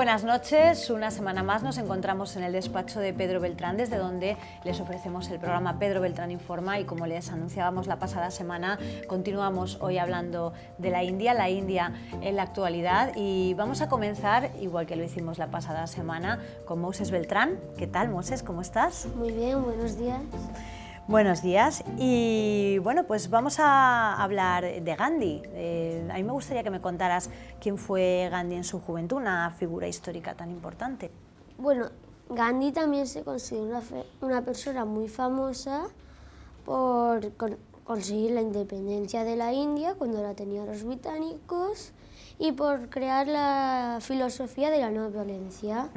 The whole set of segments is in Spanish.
buenas noches, una semana más nos encontramos en el despacho de Pedro Beltrán, desde donde les ofrecemos el programa Pedro Beltrán Informa, y como les anunciábamos la pasada semana, continuamos hoy hablando de la India en la actualidad, y vamos a comenzar, igual que lo hicimos la pasada semana, con Moses Beltrán. ¿Qué tal, Moses? ¿Cómo estás? Muy bien, buenos días. Buenos días, y bueno, pues vamos a hablar de Gandhi. A mí me gustaría que me contaras quién fue Gandhi en su juventud, una figura histórica tan importante. Bueno, Gandhi también se considera una persona muy famosa por conseguir la independencia de la India cuando la tenían los británicos y por crear la filosofía de la no violencia.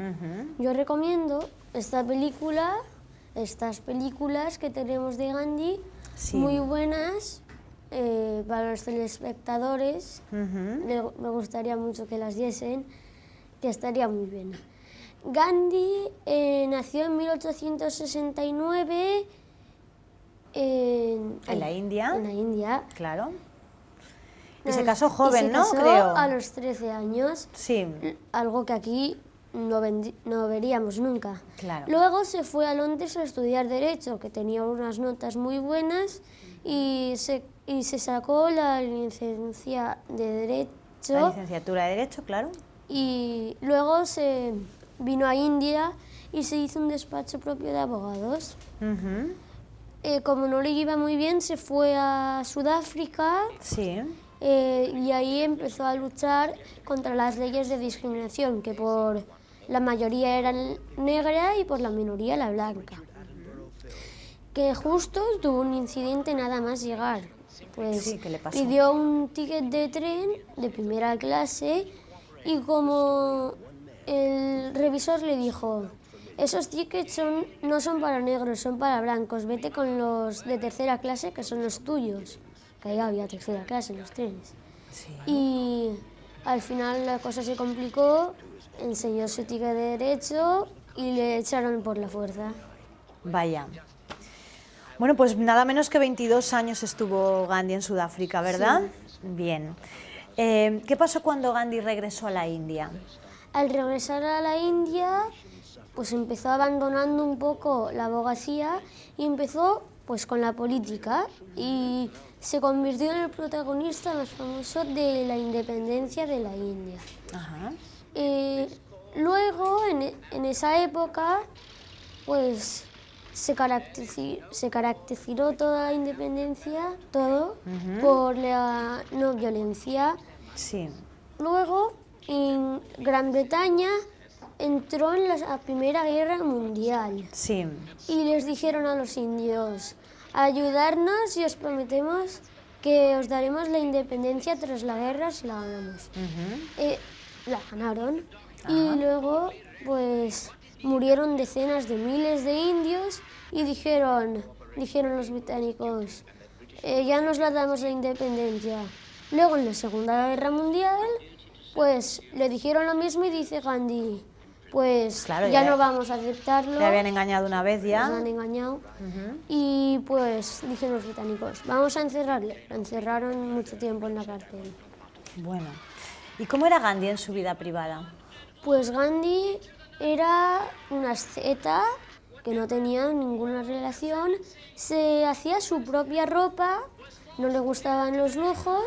Yo recomiendo estas películas que tenemos de Gandhi, Sí. muy buenas para los telespectadores. Me gustaría mucho que las diesen, que estaría muy bien. Gandhi nació en 1869 En la India. En la India. Claro. Y se casó joven, ¿no? Se casó Creo. a los 13 años. Sí. Algo que aquí no veríamos nunca. Claro. Luego se fue a Londres a estudiar Derecho, que tenía unas notas muy buenas, y se sacó la licencia de Derecho. La licenciatura de Derecho, claro. Y luego se vino a India y se hizo un despacho propio de abogados. Como no le iba muy bien, se fue a Sudáfrica. Sí. Y ahí empezó a luchar contra las leyes de discriminación, que por la mayoría eran negra y por la minoría la blanca. Que justo tuvo un incidente nada más llegar. Pues Sí, ¿qué le pasó? pidió un ticket de tren de primera clase y como el revisor le dijo: esos tickets no son para negros, son para blancos, vete con los de tercera clase, que son los tuyos. Que ahí había tercera clase en los trenes. Sí. Y al final la cosa se complicó, enseñó su ticket de Derecho y le echaron por la fuerza. Vaya. Bueno, pues nada menos que 22 años estuvo Gandhi en Sudáfrica, ¿verdad? Sí. Bien. ¿Qué pasó cuando Gandhi regresó a la India? Al regresar a la India, pues empezó abandonando un poco la abogacía y empezó pues con la política, y se convirtió en el protagonista más famoso de la independencia de la India. Ajá. Luego, en esa época, pues se caracterizó toda la independencia, por la no violencia. Sí. Luego, en Gran Bretaña entró en la Primera Guerra Mundial. Sí. Y les dijeron a los indios: ayudarnos y os prometemos que os daremos la independencia tras la guerra si la ganamos. La ganaron. Y luego pues murieron decenas de miles de indios y dijeron los británicos: ya nos la damos la independencia. Luego en la Segunda Guerra Mundial pues le dijeron lo mismo y dice Gandhi: pues Claro, ya no vamos a aceptarlo. Le habían engañado una vez ya. Nos han engañado. Y pues dijeron los británicos: vamos a encerrarle. Lo encerraron mucho tiempo en la cárcel. Bueno. ¿Y cómo era Gandhi en su vida privada? Pues Gandhi era un asceta que no tenía ninguna relación, se hacía su propia ropa, no le gustaban los lujos,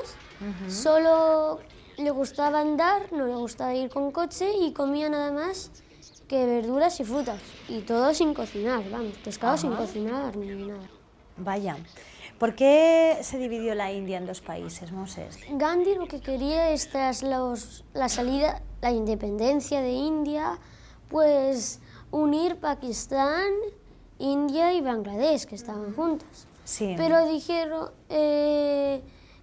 solo le gustaba andar, no le gustaba ir con coche, y comía nada más que verduras y frutas, y todo sin cocinar, vamos, pescado sin cocinar ni nada. Vaya. ¿Por qué se dividió la India en dos países, Moses? Gandhi lo que quería es, tras la independencia de India, pues unir Pakistán, India y Bangladesh, que estaban juntos. Sí. Pero dijeron,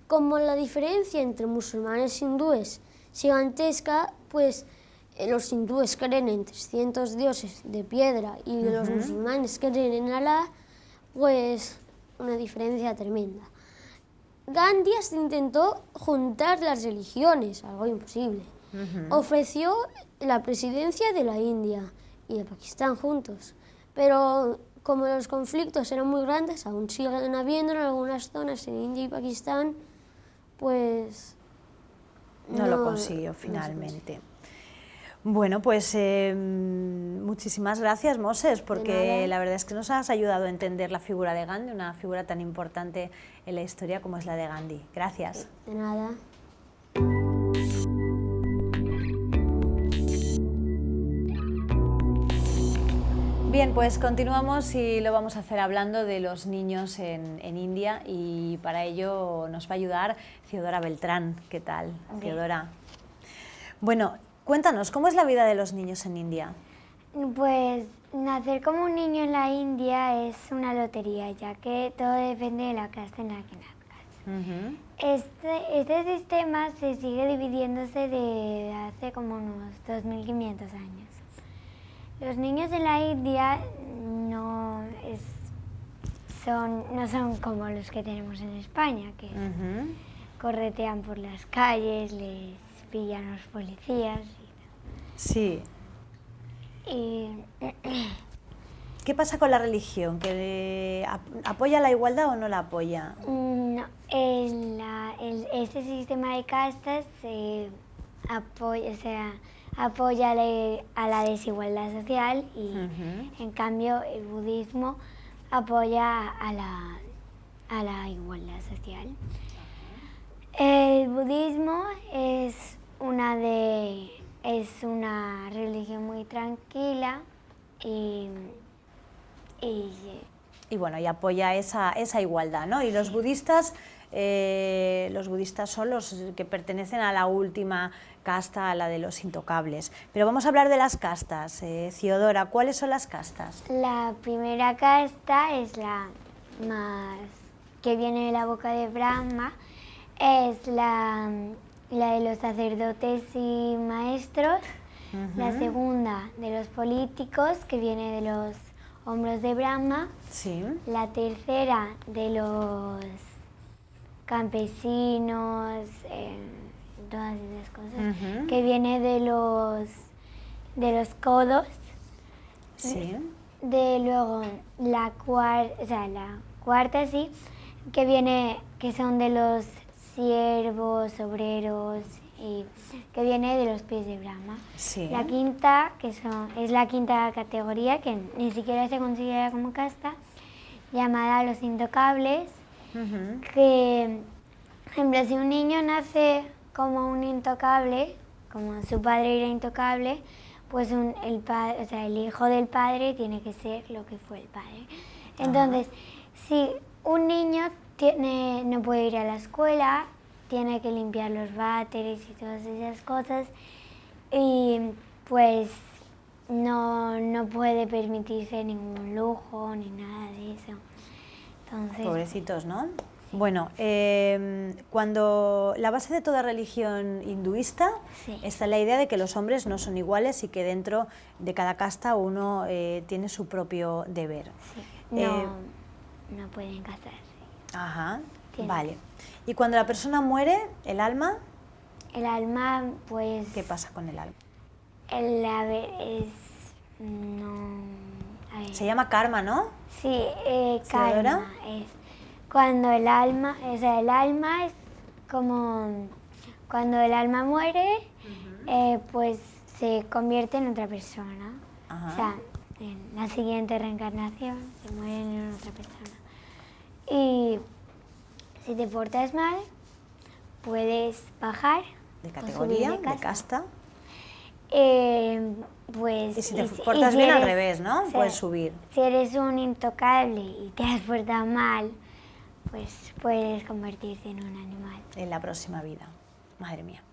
como la diferencia entre musulmanes e hindúes es gigantesca, pues los hindúes creen en 300 dioses de piedra y los musulmanes creen en Alá, pues una diferencia tremenda. Gandhi hasta intentó juntar las religiones, algo imposible. Ofreció la presidencia de la India y de Pakistán juntos, pero como los conflictos eran muy grandes, aún siguen habiendo en algunas zonas en India y Pakistán, pues no lo consiguió finalmente. Bueno, pues muchísimas gracias, Moses, porque la verdad es que nos has ayudado a entender la figura de Gandhi, una figura tan importante en la historia como es la de Gandhi. Gracias. De nada. Bien, pues continuamos y lo vamos a hacer hablando de los niños en India, y para ello nos va a ayudar Theodora Beltrán. ¿Qué tal, Theodora? Bueno, cuéntanos, ¿cómo es la vida de los niños en India? Pues nacer como un niño en la India es una lotería, ya que todo depende de la casta en la que nazcas. Este sistema se sigue dividiéndose de hace como unos 2500 años. Los niños en la India no son como los que tenemos en España, que corretean por las calles, les pillan los policías. Sí. Y ¿Qué pasa con la religión? ¿Que apoya la igualdad o no la apoya? no, este sistema de castas apoya a la desigualdad social, y en cambio el budismo apoya a la igualdad social. El budismo es una religión muy tranquila y bueno, y apoya esa igualdad, ¿no? Y los budistas son los que pertenecen a la última casta, a la de los intocables. Pero vamos a hablar de las castas. Theodora, ¿cuáles son las castas? la primera casta es la más que viene de la boca de Brahma, es la de los sacerdotes y maestros. La segunda de los políticos, que viene de los hombros de Brahma. Sí. La tercera de los campesinos, todas esas cosas, que viene de los codos. Sí. Luego la cuarta, sí, que son de los siervos, obreros, y que viene de los pies de Brahma. Sí. La quinta, es la quinta categoría, que ni siquiera se considera como casta, llamada los intocables, que, por ejemplo, si un niño nace como un intocable, como su padre era intocable, pues el hijo del padre tiene que ser lo que fue el padre. Entonces, si un niño no puede ir a la escuela, tiene que limpiar los váteres y todas esas cosas, y pues no puede permitirse ningún lujo ni nada de eso. Entonces, Pobrecitos, ¿no? Bueno, cuando la base de toda religión hinduista está la idea de que los hombres no son iguales y que dentro de cada casta uno tiene su propio deber. no pueden casarse. Ajá, Tiene. vale. Y cuando la persona muere, el alma, El alma, pues... ¿qué pasa con el alma? Se llama karma, ¿no? Sí, Theodora. karma es cuando el alma es como cuando el alma muere, pues se convierte en otra persona. Ajá. O sea, en la siguiente reencarnación se mueren en otra persona. Y si te portas mal, puedes bajar De o categoría, subir de casta. Pues, Y si te portas bien, al revés, ¿no? Puedes subir. Si eres un intocable y te has portado mal, pues puedes convertirte en un animal. En la próxima vida. Madre mía.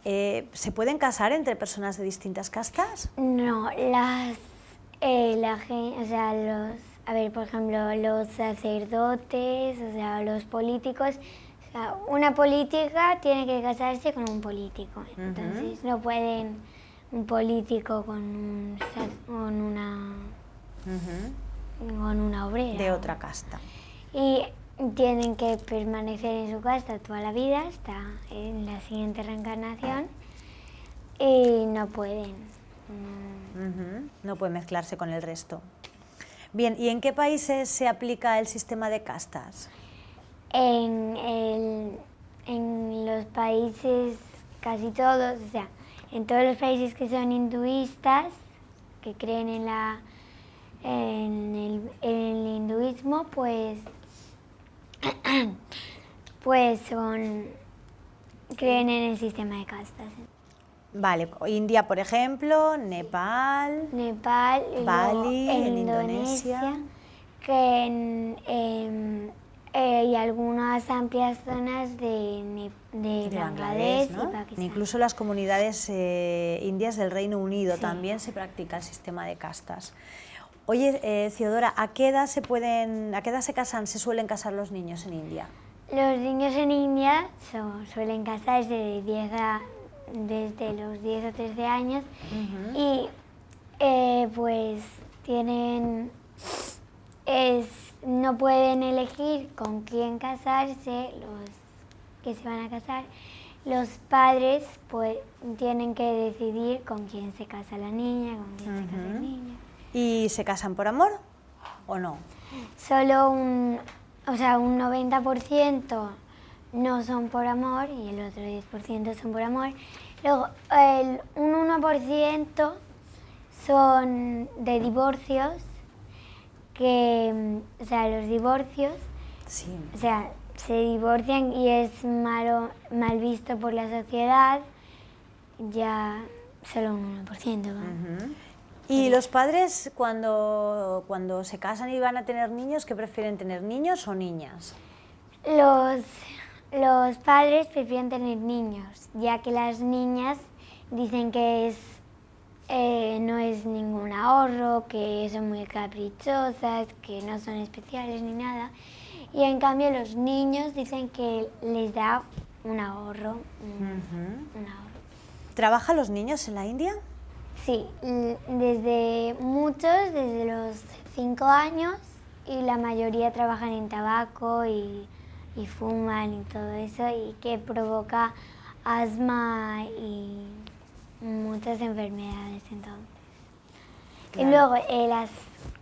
¿Se pueden casar entre personas de distintas castas? No, por ejemplo, los sacerdotes, los políticos, una política tiene que casarse con un político, entonces no pueden un político con una obrera. De otra casta. Y tienen que permanecer en su casta toda la vida hasta en la siguiente reencarnación, y no pueden. No puede mezclarse con el resto. Bien, ¿y en qué países se aplica el sistema de castas? En los países casi todos, en todos los países que son hinduistas, que creen en el hinduismo, pues creen en el sistema de castas. Vale, India, por ejemplo, Nepal, Nepal, y Bali, luego en Indonesia. Y algunas amplias zonas de Bangladesh, ¿no? y Pakistán. Incluso las comunidades indias del Reino Unido Sí. también se practica el sistema de castas. Oye, Ciodora, ¿a qué edad se suelen casar los niños en India? Los niños en India suelen casarse desde los 10 o 13 años y pues no pueden elegir con quién casarse, los que se van a casar. Los padres pues tienen que decidir con quién se casa la niña, con quién se casa el niño. ¿Y se casan por amor o no? Solo un 90% no son por amor y el otro 10% son por amor. Luego, un 1% son de divorcios, los divorcios, Sí. se divorcian y es mal visto por la sociedad, ya solo un 1%. ¿Y los padres cuando se casan y van a tener niños, qué prefieren tener, niños o niñas? Los padres prefieren tener niños, ya que las niñas dicen que no es ningún ahorro, que son muy caprichosas, que no son especiales ni nada. Y en cambio los niños dicen que les da un ahorro. ¿Trabajan los niños en la India? Sí, desde los 5 años, y la mayoría trabajan en tabaco y fuman y todo eso, y que provoca asma y muchas enfermedades entonces. Claro. Y luego las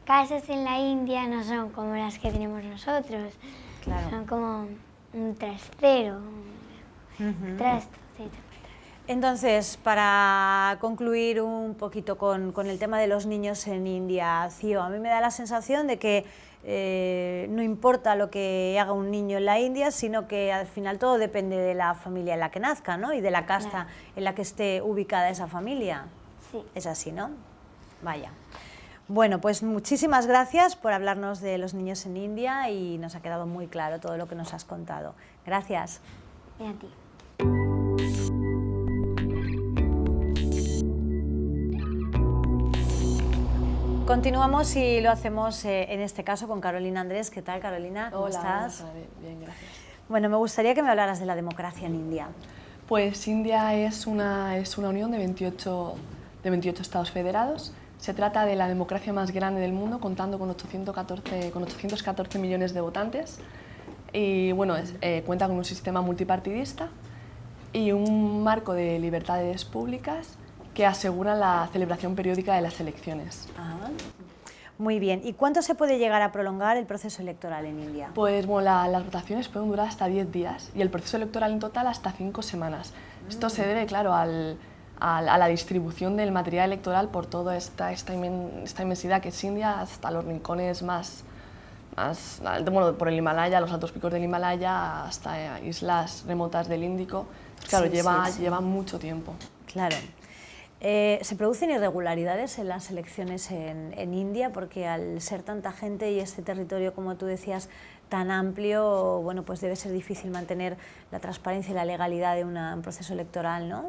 casas en la India no son como las que tenemos nosotros, Claro. son como un trastero, trasto, sí. Entonces, para concluir un poquito con el tema de los niños en India, Cio, a mí me da la sensación de que no importa lo que haga un niño en la India, sino que al final todo depende de la familia en la que nazca, ¿no? Y de la casta Claro. en la que esté ubicada esa familia. Sí. Es así, ¿no? Vaya. Bueno, pues muchísimas gracias por hablarnos de los niños en India y nos ha quedado muy claro todo lo que nos has contado. Gracias. Y a ti. Continuamos y lo hacemos en este caso con Carolina Andrés. ¿Qué tal, Carolina? ¿Cómo estás? Hola, bien, gracias. Bueno, me gustaría que me hablaras de la democracia en India. Pues India es una unión de 28 estados federados. Se trata de la democracia más grande del mundo, contando con 814 millones de votantes. Y bueno, cuenta con un sistema multipartidista y un marco de libertades públicas que aseguran la celebración periódica de las elecciones. Ah, muy bien. ¿Y cuánto se puede llegar a prolongar el proceso electoral en India? Pues bueno, las votaciones pueden durar hasta 10 días y el proceso electoral en total hasta 5 semanas. Esto se debe, claro, a la distribución del material electoral por toda esta inmensidad que es India, hasta los rincones bueno, por el Himalaya, los altos picos del Himalaya, hasta islas remotas del Índico. Pues claro, Sí. lleva mucho tiempo. Claro. ¿Se producen irregularidades en las elecciones en India? Porque al ser tanta gente y este territorio, como tú decías, tan amplio, bueno, pues debe ser difícil mantener la transparencia y la legalidad de un proceso electoral, ¿no?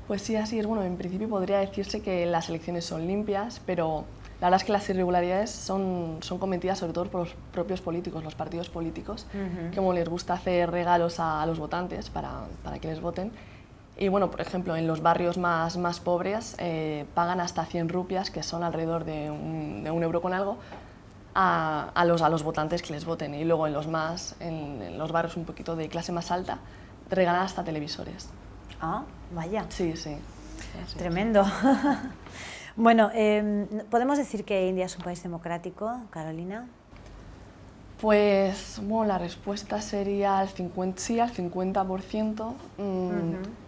Pues sí, así es. Bueno, en principio podría decirse que las elecciones son limpias, pero la verdad es que las irregularidades son cometidas sobre todo por los propios políticos, los partidos políticos, que como les gusta hacer regalos a los votantes para que les voten. Y bueno, por ejemplo, en los barrios más pobres pagan hasta 100 rupias, que son alrededor de un euro con algo, a los votantes que les voten. Y luego en los barrios un poquito de clase más alta, regalan hasta televisores. Ah, vaya. Sí, sí. Tremendo. Bueno, ¿podemos decir que India es un país democrático, Carolina? Pues bueno, la respuesta sería al 50%, sí, al 50%.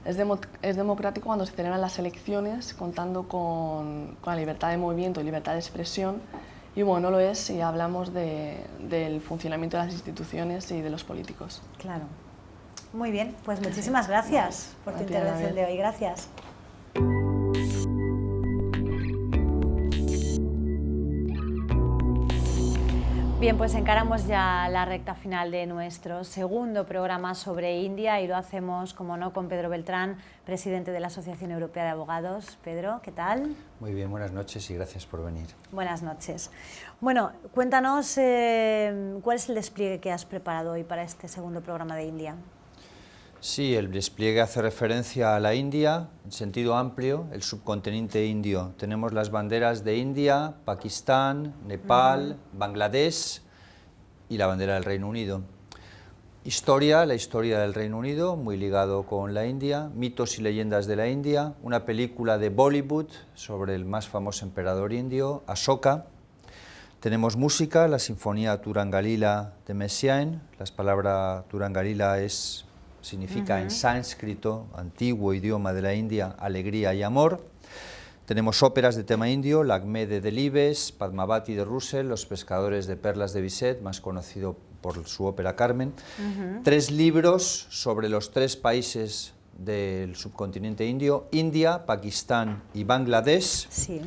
Es democrático cuando se celebran las elecciones contando con la libertad de movimiento y libertad de expresión, y bueno, no lo es si hablamos del funcionamiento de las instituciones y de los políticos. Claro. Muy bien, pues muchísimas gracias por tu intervención de hoy. Gracias. Bien, pues encaramos ya la recta final de nuestro segundo programa sobre India y lo hacemos, como no, con Pedro Beltrán, presidente de la Asociación Europea de Abogados. Pedro, ¿qué tal? Muy bien, buenas noches y gracias por venir. Buenas noches. Bueno, cuéntanos cuál es el despliegue que has preparado hoy para este segundo programa de India. Sí, el despliegue hace referencia a la India, en sentido amplio, el subcontinente indio. Tenemos las banderas de India, Pakistán, Nepal, Bangladesh y la bandera del Reino Unido. Historia, la historia del Reino Unido, muy ligado con la India, mitos y leyendas de la India, una película de Bollywood sobre el más famoso emperador indio, Ashoka. Tenemos música, la sinfonía Turangalila de Messiaen, la palabra Turangalila significa en sánscrito, antiguo idioma de la India, alegría y amor. Tenemos óperas de tema indio, Lagme de Delibes, Padmavati de Russell, Los pescadores de perlas de Bizet, más conocido por su ópera Carmen. 3 libros sobre los 3 países del subcontinente indio, India, Pakistán y Bangladesh. Sí.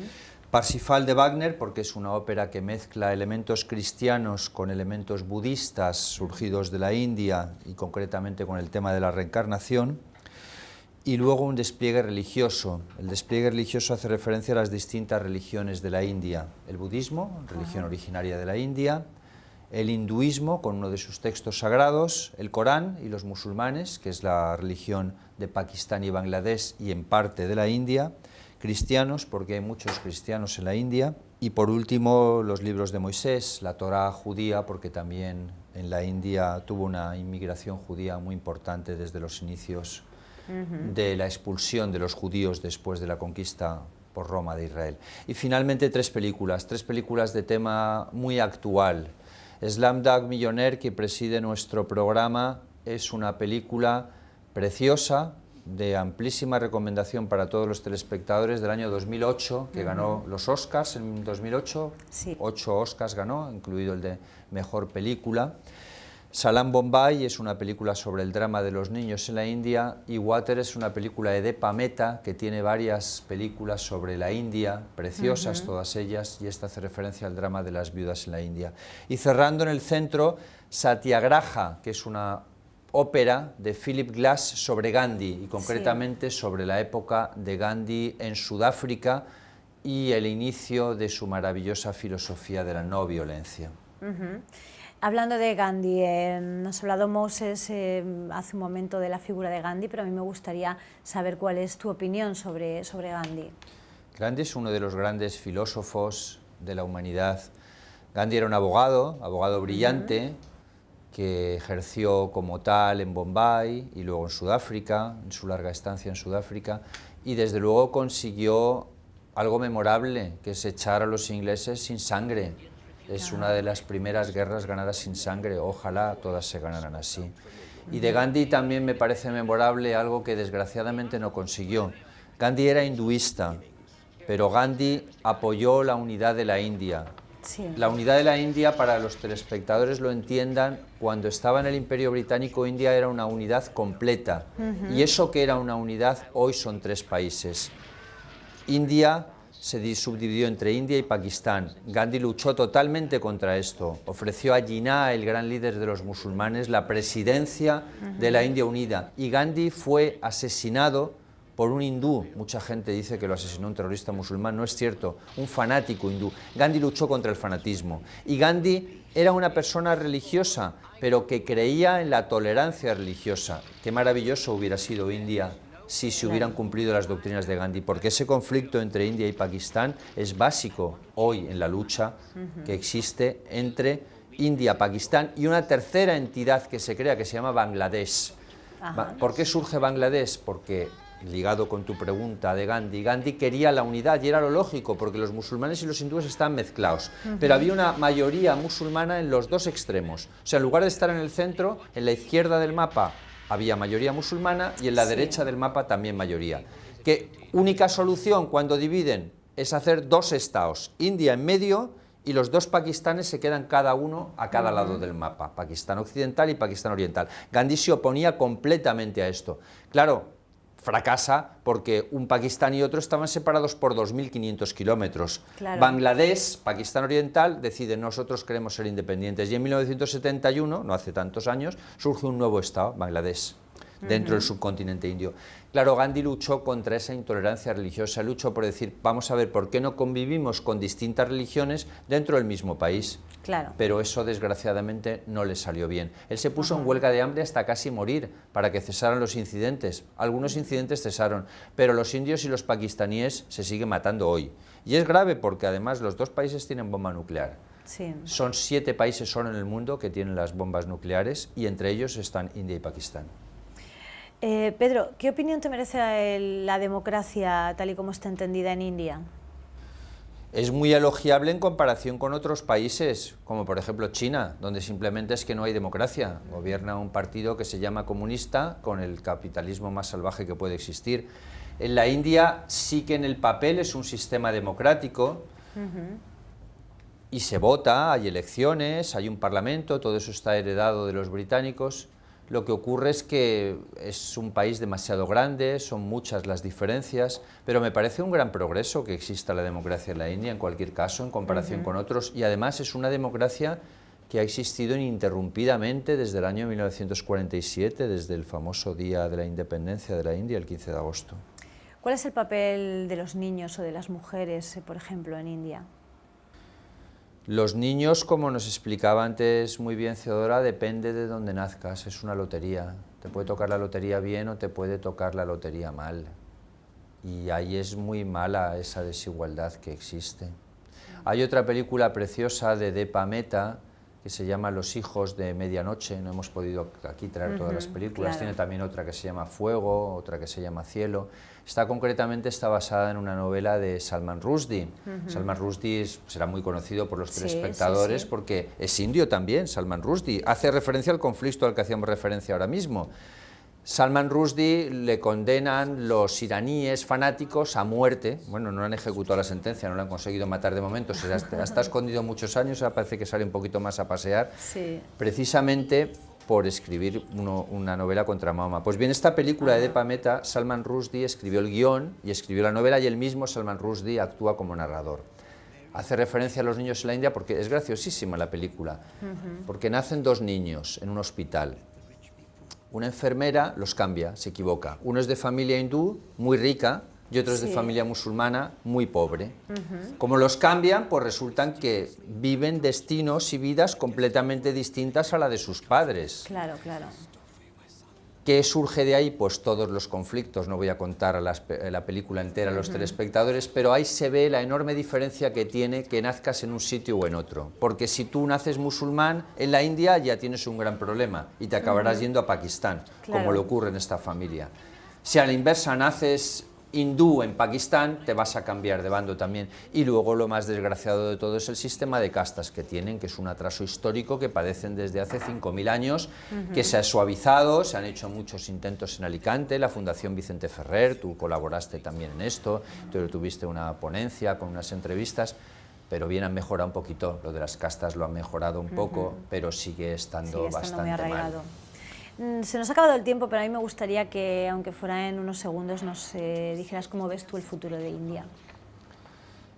Parsifal de Wagner, porque es una ópera que mezcla elementos cristianos con elementos budistas surgidos de la India y concretamente con el tema de la reencarnación. Y luego un despliegue religioso. El despliegue religioso hace referencia a las distintas religiones de la India. El budismo, religión originaria de la India, el hinduismo con uno de sus textos sagrados, el Corán y los musulmanes, que es la religión de Pakistán y Bangladesh y en parte de la India, cristianos, porque hay muchos cristianos en la India, y por último los libros de Moisés, la Torá judía, porque también en la India tuvo una inmigración judía muy importante desde los inicios de la expulsión de los judíos después de la conquista por Roma de Israel. Y finalmente 3 películas de tema muy actual. Slumdog Millionaire, que preside nuestro programa, es una película preciosa, de amplísima recomendación para todos los telespectadores, del año 2008, que ganó los Oscars en 2008, sí. 8 Oscars ganó, incluido el de Mejor Película. Salam Bombay es una película sobre el drama de los niños en la India, y Water es una película de Deepa Mehta, que tiene varias películas sobre la India, preciosas todas ellas, y esta hace referencia al drama de las viudas en la India. Y cerrando en el centro, Satyagraha, que es una ópera de Philip Glass sobre Gandhi y concretamente sobre la época de Gandhi en Sudáfrica y el inicio de su maravillosa filosofía de la no violencia. Hablando de Gandhi, nos ha hablado Moses hace un momento de la figura de Gandhi, pero a mí me gustaría saber cuál es tu opinión sobre Gandhi. Gandhi es uno de los grandes filósofos de la humanidad. Gandhi era un abogado brillante, que ejerció como tal en Bombay y luego en Sudáfrica, en su larga estancia en Sudáfrica, y desde luego consiguió algo memorable, que es echar a los ingleses sin sangre. Es una de las primeras guerras ganadas sin sangre, ojalá todas se ganaran así. Y de Gandhi también me parece memorable algo que desgraciadamente no consiguió. Gandhi era hinduista, pero Gandhi apoyó la unidad de la India. Sí. La unidad de la India, para los telespectadores lo entiendan, cuando estaba en el Imperio Británico, India era una unidad completa. Y eso que era una unidad, hoy son 3 países. India se subdividió entre India y Pakistán. Gandhi luchó totalmente contra esto. Ofreció a Jinnah, el gran líder de los musulmanes, la presidencia de la India unida. Y Gandhi fue asesinado por un hindú. Mucha gente dice que lo asesinó un terrorista musulmán, no es cierto, un fanático hindú. Gandhi luchó contra el fanatismo y Gandhi era una persona religiosa, pero que creía en la tolerancia religiosa. Qué maravilloso hubiera sido India si se hubieran cumplido las doctrinas de Gandhi, porque ese conflicto entre India y Pakistán es básico hoy en la lucha que existe entre India, Pakistán y una tercera entidad que se crea, que se llama Bangladesh. ¿Por qué surge Bangladesh? Porque ligado con tu pregunta de Gandhi, Gandhi quería la unidad y era lo lógico, porque los musulmanes y los hindúes estaban mezclados, pero había una mayoría musulmana en los dos extremos. O sea, en lugar de estar en el centro, en la izquierda del mapa había mayoría musulmana y en la derecha del mapa también mayoría. ¿Qué única solución cuando dividen? Es hacer dos estados, India en medio y los dos Pakistanes se quedan cada uno a cada lado del mapa, Pakistán occidental y Pakistán oriental. Gandhi se oponía completamente a esto. Claro, fracasa porque un Pakistán y otro estaban separados por 2.500 kilómetros. Claro. Bangladesh, Pakistán oriental, decide nosotros queremos ser independientes y en 1971, no hace tantos años, surge un nuevo estado, Bangladesh, dentro del subcontinente indio. Claro, Gandhi luchó contra esa intolerancia religiosa, luchó por decir, vamos a ver, ¿por qué no convivimos con distintas religiones dentro del mismo país? Claro. Pero eso desgraciadamente no le salió bien. Él se puso en huelga de hambre hasta casi morir para que cesaran los incidentes. Algunos incidentes cesaron, pero los indios y los pakistaníes se siguen matando hoy. Y es grave porque además los dos países tienen bomba nuclear. Sí. Son 7 países solo en el mundo que tienen las bombas nucleares y entre ellos están India y Pakistán. Pedro, ¿qué opinión te merece la democracia tal y como está entendida en India? Es muy elogiable en comparación con otros países, como por ejemplo China, donde simplemente es que no hay democracia. Gobierna un partido que se llama comunista con el capitalismo más salvaje que puede existir. En la India sí que en el papel es un sistema democrático y se vota, hay elecciones, hay un parlamento, todo eso está heredado de los británicos. Lo que ocurre es que es un país demasiado grande, son muchas las diferencias, pero me parece un gran progreso que exista la democracia en la India, en cualquier caso, en comparación con otros, y además es una democracia que ha existido ininterrumpidamente desde el año 1947, desde el famoso Día de la Independencia de la India, el 15 de agosto. ¿Cuál es el papel de los niños o de las mujeres, por ejemplo, en India? Los niños, como nos explicaba antes muy bien Theodora, depende de dónde nazcas, es una lotería. Te puede tocar la lotería bien o te puede tocar la lotería mal. Y ahí es muy mala esa desigualdad que existe. Hay otra película preciosa de Deepa Mehta que se llama Los hijos de medianoche, no hemos podido aquí traer todas las películas, claro. tiene también otra que se llama Fuego, otra que se llama Cielo. Concretamente está basada en una novela de Salman Rushdie. Salman Rushdie será muy conocido por los telespectadores porque es indio también, Salman Rushdie. Hace referencia al conflicto al que hacíamos referencia ahora mismo. Salman Rushdie le condenan los iraníes fanáticos a muerte. Bueno, no han ejecutado la sentencia, no lo han conseguido matar de momento, está escondido muchos años, ahora parece que sale un poquito más a pasear, precisamente por escribir una novela contra Mahoma. Pues bien, esta película de Deepa Mehta, Salman Rushdie escribió el guión y escribió la novela y él mismo, Salman Rushdie, actúa como narrador. Hace referencia a los niños en la India porque es graciosísima la película, porque nacen 2 niños en un hospital. Una enfermera los cambia, se equivoca. Uno es de familia hindú, muy rica, y otro es de familia musulmana, muy pobre. Como los cambian, pues resultan que viven destinos y vidas completamente distintas a la de sus padres. Claro, claro. ¿Qué surge de ahí? Pues todos los conflictos, no voy a contar la película entera a los telespectadores, pero ahí se ve la enorme diferencia que tiene que nazcas en un sitio o en otro. Porque si tú naces musulmán en la India ya tienes un gran problema y te acabarás yendo a Pakistán, como le ocurre en esta familia. Si a la inversa naces hindú en Pakistán, te vas a cambiar de bando también. Y luego lo más desgraciado de todo es el sistema de castas que tienen, que es un atraso histórico que padecen desde hace 5.000 años, que se ha suavizado, se han hecho muchos intentos en Alicante, la Fundación Vicente Ferrer, tú colaboraste también en esto, tú tuviste una ponencia con unas entrevistas, pero bien han mejorado un poquito, lo de las castas lo han mejorado un poco, pero sigue estando bastante muy arraigado. mal. Se nos ha acabado el tiempo, pero a mí me gustaría que, aunque fuera en unos segundos, nos dijeras cómo ves tú el futuro de India.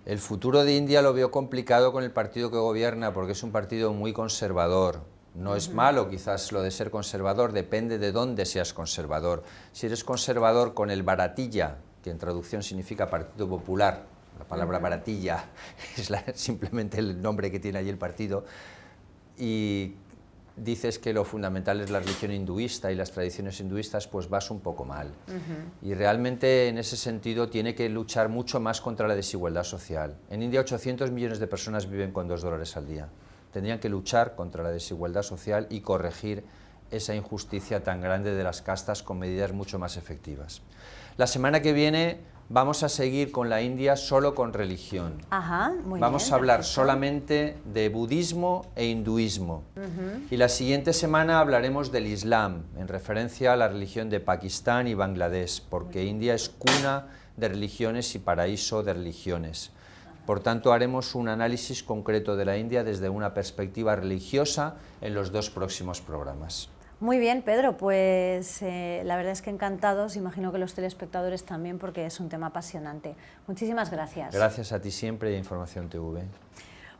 El futuro de India lo veo complicado con el partido que gobierna, porque es un partido muy conservador. No es malo quizás lo de ser conservador, depende de dónde seas conservador. Si eres conservador con el Bharatiya, que en traducción significa Partido Popular, la palabra Bharatiya es simplemente el nombre que tiene allí el partido, y dices que lo fundamental es la religión hinduista y las tradiciones hinduistas, pues vas un poco mal. Y realmente en ese sentido tiene que luchar mucho más contra la desigualdad social. En India 800 millones de personas viven con $2 al día. Tendrían que luchar contra la desigualdad social y corregir esa injusticia tan grande de las castas con medidas mucho más efectivas. La semana que viene vamos a seguir con la India solo con religión. Ajá, muy Vamos bien, a hablar perfecto. solamente de budismo e hinduismo. Y la siguiente semana hablaremos del Islam, en referencia a la religión de Pakistán y Bangladesh, porque India es cuna de religiones y paraíso de religiones. Por tanto, haremos un análisis concreto de la India desde una perspectiva religiosa en los 2 próximos programas. Muy bien, Pedro, pues la verdad es que encantados, imagino que los telespectadores también, porque es un tema apasionante. Muchísimas gracias. Gracias a ti siempre y a Información TV.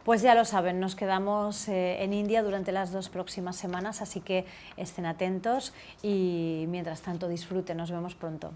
Pues ya lo saben, nos quedamos en India durante las 2 próximas semanas, así que estén atentos y mientras tanto disfruten, nos vemos pronto.